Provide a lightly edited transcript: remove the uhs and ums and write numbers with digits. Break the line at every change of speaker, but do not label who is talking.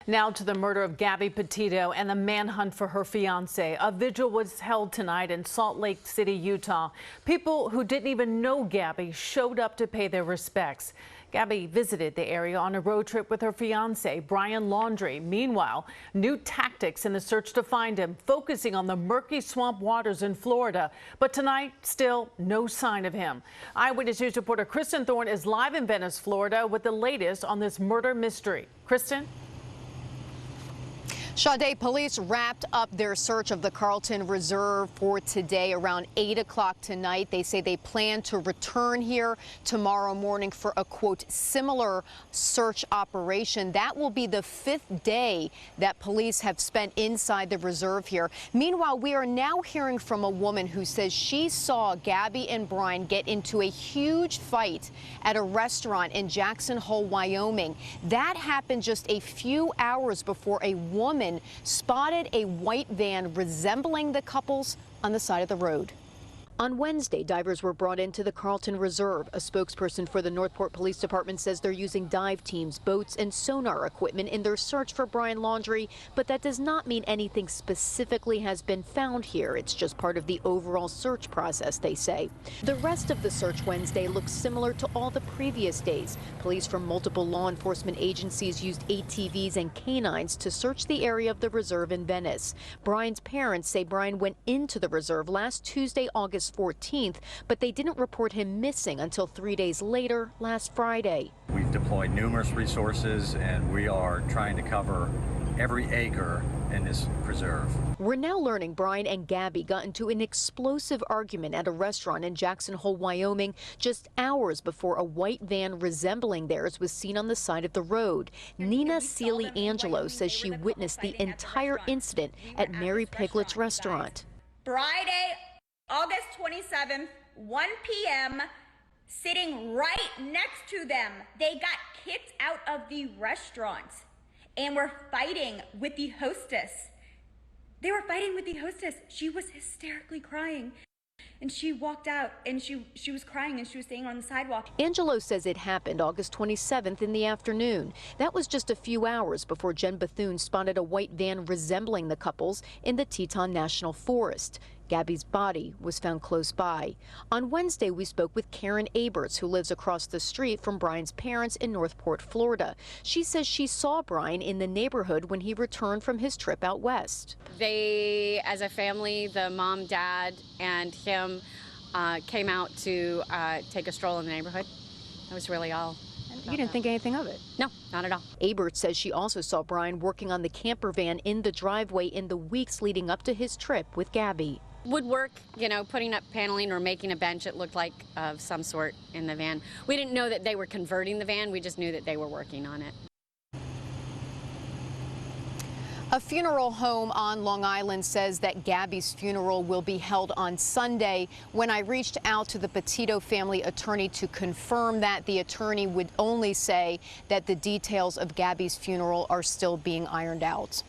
Now to the murder of Gabby Petito and the manhunt for her fiance. A vigil was held tonight in Salt Lake City, Utah. People who didn't even know Gabby showed up to pay their respects. Gabby visited the area on a road trip with her fiance, Brian Laundrie. Meanwhile, new tactics in the search to find him, focusing on the murky swamp waters in Florida. But tonight, still no sign of him. Eyewitness News reporter Kristen Thorne is live in Venice, Florida, with the latest on this murder mystery. Kristen?
Sade, police wrapped up their search of the Carlton Reserve for today around 8 o'clock tonight. They say they plan to return here tomorrow morning for a, quote, similar search operation. That will be the 5th day that police have spent inside the reserve here. Meanwhile, we are now hearing from a woman who says she saw Gabby and Brian get into a huge fight at a restaurant in Jackson Hole, Wyoming. That happened just a few hours before a woman spotted a white van resembling the couple's on the side of the road. On Wednesday, divers were brought into the Carlton Reserve. A spokesperson for the Northport Police Department says they're using dive teams, boats, and sonar equipment in their search for Brian Laundrie, but that does not mean anything specifically has been found here. It's just part of the overall search process, they say. The rest of the search Wednesday looks similar to all the previous days. Police from multiple law enforcement agencies used ATVs and canines to search the area of the reserve in Venice. Brian's parents say Brian went into the reserve last Tuesday, August 14th, but they didn't report him missing until 3 days later, last Friday.
We've deployed numerous resources and we are trying to cover every acre in this preserve.
We're now learning Brian and Gabby got into an explosive argument at a restaurant in Jackson Hole, Wyoming, just hours before a white van resembling theirs was seen on the side of the road. Nina Seely Angelo says she witnessed the entire incident at Mary Piglet's restaurant.
Friday, August 27th, 1 p.m., sitting right next to them. They got kicked out of the restaurant and were fighting with the hostess. They were fighting with the hostess. She was hysterically crying. And she walked out and she was crying and she was staying on the sidewalk.
Angelo says it happened August 27th in the afternoon. That was just a few hours before Jen Bethune spotted a white van resembling the couple's in the Teton National Forest. Gabby's body was found close by. On Wednesday, we spoke with KARYN, who lives across the street from Brian's parents in Northport, Florida. She says she saw Brian in the neighborhood when he returned from his trip out west.
They, as a family, the mom, dad, and him came out to take a stroll in the neighborhood. That was really all.
You didn't think anything of it?
No, not at all.
ABERTS says she also saw Brian working on the camper van in the driveway in the weeks leading up to his trip with Gabby.
Woodwork, you know, putting up paneling or making a bench, it looked like of some sort in the van. We didn't know that they were converting the van, we just knew that they were working on it.
A funeral home on Long Island says that Gabby's funeral will be held on Sunday. When I reached out to the Petito family attorney to confirm that, the attorney would only say that the details of Gabby's funeral are still being ironed out.